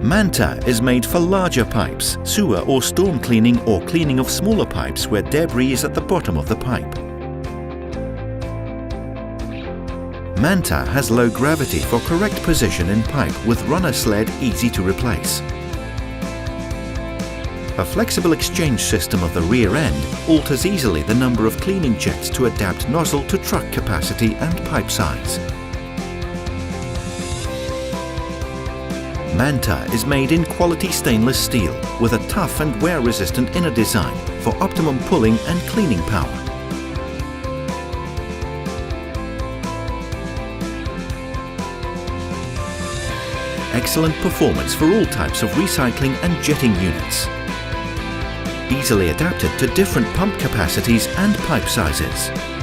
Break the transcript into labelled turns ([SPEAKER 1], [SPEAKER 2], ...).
[SPEAKER 1] Manta is made for larger pipes, sewer or storm cleaning or cleaning of smaller pipes where debris is at the bottom of the pipe. Manta has low gravity for correct position in pipe with runner sled easy to replace. A flexible exchange system of the rear end alters easily the number of cleaning jets to adapt nozzle to truck capacity and pipe size. Manta is made in quality stainless steel with a tough and wear-resistant inner design for optimum pulling and cleaning power. Excellent performance for all types of recycling and jetting units. Easily adapted to different pump capacities and pipe sizes.